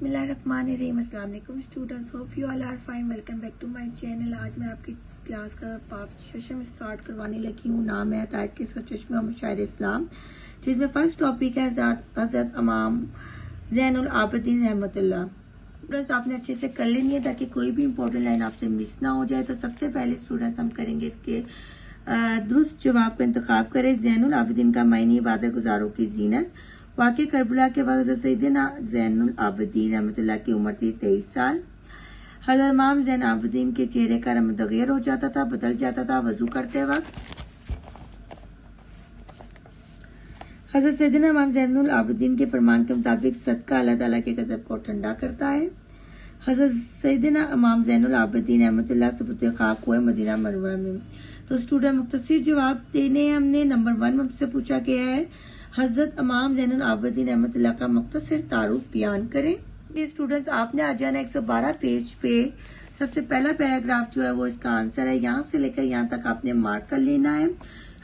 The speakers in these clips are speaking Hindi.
बिस्मिल्लाहिर्रहमानिर्रहीम। अस्सलाम वालेकुम students, hope you all are fine. Welcome back to my channel. आज मैं आपकी क्लास का पाक सेशन स्टार्ट करवाने लगी हूँ। नाम है हदायत के चश्मे और मुशायर इस्लाम, जिसमें फर्स्ट टॉपिक है हज़रत इमाम ज़ैनुल आबिदीन रहमतुल्लाह। स्टूडेंट्स आपने अच्छे से कर लेनी है ताकि कोई भी इंपॉर्टेंट लाइन आपसे मिस ना हो जाए। तो सबसे पहले स्टूडेंट्स हम करेंगे इसके दुरुस्त जवाब का इंतखाब करें। ज़ैनुल आबिदीन का मायने इबादत गुजारों की जीनत। वाक़ई करबला के वक्त हज़रत सैयदना ज़ैनुल आबिदीन रहमतुल्लाह की उम्र थी 23 साल। हज़रत इमाम ज़ैनुल आबिदीन के चेहरे का रंग मुतग़य्यर हो जाता था, बदल जाता था वज़ू करते वक्त। हज़रत सैयदना इमाम ज़ैनुल आबिदीन के फरमान के मुताबिक सदका अल्लाह ताला के गज़ब को ठंडा करता है। हज़रत सैयदना इमाम ज़ैनुल आबिदीन रहमतुल्लाह सबूत खाक हुए मदीना मनव्वरा में। तो स्टूडेंट मुख्तसर जवाब देने हैं हमने। नंबर 1 हमसे पूछा गया है हज़रत इमाम ज़ैनुल आबिदीन रहमतुल्लाह का मुख्तसर तारुफ बयान करें। ये स्टूडेंट्स आपने आ जाना 112 पेज पे। सबसे पहला पैराग्राफ जो है वो इसका आंसर है। यहाँ से लेकर यहाँ तक आपने मार्क कर लेना है।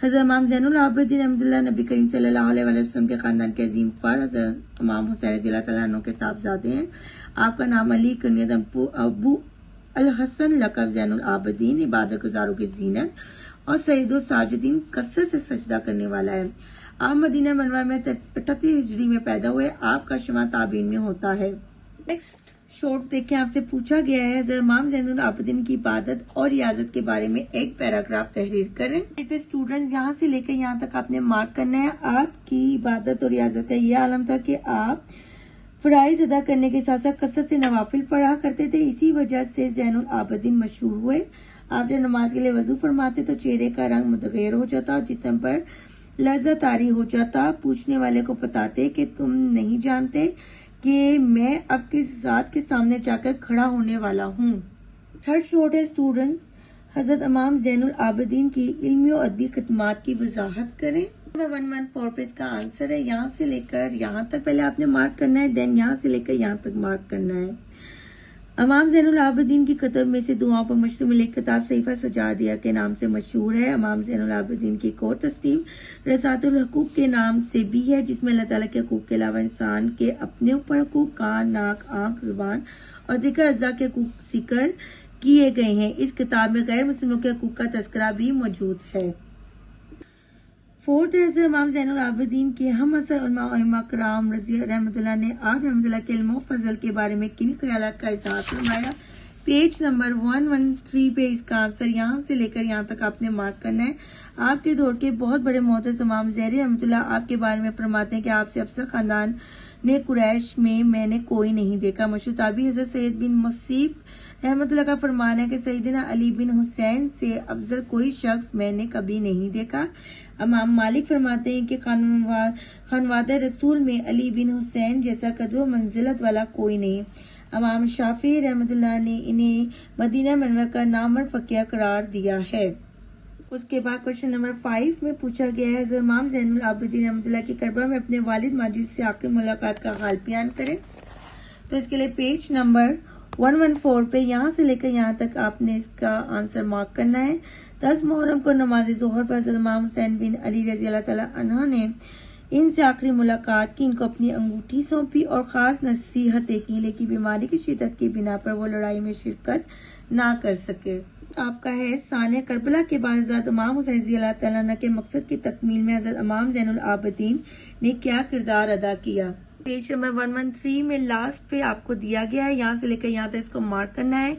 हज़रत इमाम ज़ैनुल आबिदीन रहमतुल्लाह नबी करीम सल्लल्लाहु अलैहि वसल्लम के खानदान के अजीम फर्द हज़रत इमाम हुसैन रज़ियल्लाहु तआला अन्हु के साहबजादे हैं। आपका नाम अली कुनियत अबू अल हसन, लक़ब ज़ैनुल आबिदीन, इबादत गुजारों की जीनत और सैयदुल साजिदीन, कसरत से सजदा करने वाला है। आप मदीना मनवा में 38 हिजरी में पैदा हुए। आपका शुमार ताबीन में होता है। नेक्स्ट शॉर्ट देखें, आपसे पूछा गया है हज़रत इमाम ज़ैनुल आबिदीन की इबादत और रियाजत के बारे में एक पैराग्राफ तहरीर करें। देखिए स्टूडेंट्स यहाँ से लेकर यहाँ तक आपने मार्क करना है। आपकी इबादत और रियाजत का ये आलम था कि आप फराइज अदा करने के साथ साथ कसरत से नवाफिल पढ़ा करते थे। इसी वजह से ज़ैनुल आबिदीन मशहूर हुए। आप जब नमाज के लिए वजू फरमाते तो चेहरे का रंग मुतग़य्यर हो जाता और जिस्म पर लर्ज़ा तारी हो जाता। पूछने वाले को बताते कि तुम नहीं जानते कि मैं आपके ज़ात के सामने जाकर खड़ा होने वाला हूँ। थर्ड शॉर्ट है स्टूडेंट्स, हज़रत इमाम ज़ैनुल आबिदीन की इल्मी और अदबी खिदमात की वजाहत करें। 114 पे इसका आंसर है। यहाँ से लेकर यहाँ तक पहले आपने मार्क करना है, देन यहाँ से लेकर यहाँ तक मार्क करना है। इमाम ज़ैनुल आबिदीन की किताब में से दुआओं पर मुश्तमिल एक किताब सहीफा सजादिया के नाम से मशहूर है। इमाम ज़ैनुल आबिदीन की एक और तस्लीम रसातुल हुकूक के नाम से भी है, जिसमें अल्लाह ताला के हुकूक के अलावा इंसान के अपने ऊपर हुकूक, कान, नाक, आंख, जुबान और दीगर अज़्ज़ा के हुकूक जिक्र किए गए हैं। इस किताब में गैर मुस्लिमों के हुकूक का तज़किरा भी मौजूद है। फोर्थ है हज़रत इमाम ज़ैनुल आबिदीन के हम असर उलमा और इमाम कराम रहमतुल्लाह ने आप रहमतुल्लाह के इल्म और फजल के बारे में किन ख्यालात का इज़हार फरमाया। पेज नंबर 113 पे इसका आंसर यहाँ से लेकर यहाँ तक आपने मार्क करना है। आपके दौर के बहुत बड़े मोहतरम इमाम ज़हरी रहमतुल्लाह आपके बारे में फरमाते हैं कि आपसे अफसर खानदान ने कुरैश में मैंने कोई नहीं देखा। मशहूर ताबी हज़रत सैयद बिन मुसीब रहमतुल्लाह का फरमान है कि सैयदना अली बिन हुसैन से अफजल कोई शख्स मैंने कभी नहीं देखा। इमाम मालिक फरमाते हैं कि खानवादा रसूल में अली बिन हुसैन जैसा कदर मंजिलत वाला कोई नहीं। इमाम शाफी रहमतुल्लाह ने इन्हें मदीना मनव्वरा का नामवर फकीह करार दिया है। उसके बाद क्वेश्चन नंबर 5 में पूछा गया है हज़रत इमाम ज़ैनुल आबिदीन रहमतुल्लाह की करबला में अपने वालिद माजिद से आखिरी मुलाकात का हाल बयान करें। तो इसके लिए पेज नंबर 114 पे यहाँ से लेकर यहाँ तक आपने इसका आंसर मार्क करना है। 10 मुहर्रम को नमाज ज़ोहर पर हज़रत इमाम हुसैन बिन अली रज़ियल्लाहु तआला अन्हु ने इनसे आखिरी मुलाकात की। इनको अपनी अंगूठी सौंपी और ख़ास नसीहतें की, लेकिन बीमारी की शिद्दत की बिना पर वो लड़ाई में शिरकत ना कर सके। आपका है साने करबला के बाद हज़रत इमाम हुसैन रज़ियल्लाहु तआला अन्हु के मकसद की तकमील में हज़रत इमाम ज़ैनुल आबिदीन ने क्या किरदार अदा किया। पेज नंबर 113 में लास्ट पे आपको दिया गया है। यहाँ से लेकर यहाँ तक इसको मार्क करना है।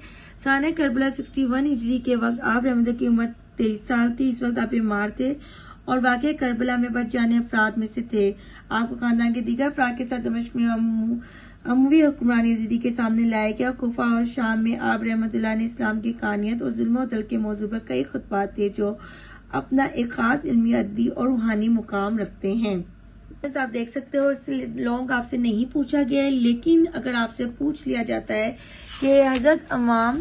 साने करबला 61 हिजरी के वक्त आप रहमतुल्लाह की उम्र 23 साल थी। इस वक्त आप बीमार थे और वाक़ई करबला में बच जाने अफराद में से थे। आपको खानदान के दीगर अफराद के साथ दमिश्क में अमवी हुक्मरानी यज़ीदी के सामने लाया गया। कुफा और शाम में आप रहमतुल्लाह ने इस्लाम की कानियत और जुल्म और दल के मौजू पर कई खुतबात दिए जो अपना एक खास इल्मी, अदबी और रूहानी मुकाम रखते हैं। आप देख सकते हो इससे लॉन्ग आपसे नहीं पूछा गया है, लेकिन अगर आपसे पूछ लिया जाता है कि हज़रत इमाम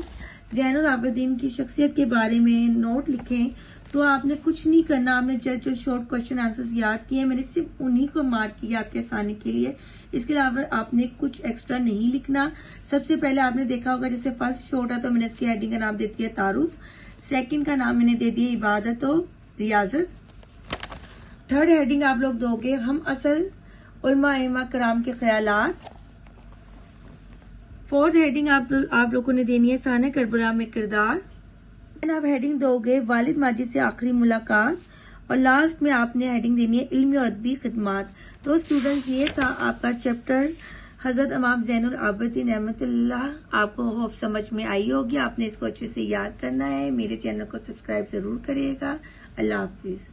ज़ैनुल आबिदीन की शख्सियत के बारे में नोट लिखें, तो आपने कुछ नहीं करना। आपने जो शॉर्ट क्वेश्चन आंसर्स याद किए, मैंने सिर्फ उन्हीं को मार्क किया आपके आसानी के लिए। इसके अलावा आपने कुछ एक्स्ट्रा नहीं लिखना। सबसे पहले आपने देखा होगा जैसे फर्स्ट शॉर्ट है तो मैंने इसकी हेडिंग का नाम दे दिया तारुफ, सेकंड का नाम मैंने दे दिया इबादत और रियाजत, थर्ड हेडिंग आप लोग दोगे हम असल उलमा कराम के ख्यालात, फोर्थ हेडिंग आप लोगों ने देनी है साना करबला में किरदार। आप हेडिंग दोगे वालिद माजिद से आखिरी मुलाकात, और लास्ट में आपने हेडिंग देनी है इल्मी और अदबी खिदमात। तो स्टूडेंट्स, ये था आपका चैप्टर हजरत इमाम ज़ैनुल आबिदीन रहमतुल्लाह। आपको होप समझ में आई होगी। आपने इसको अच्छे से याद करना है। मेरे चैनल को सब्सक्राइब जरूर करिएगा। अल्लाह हाफिज।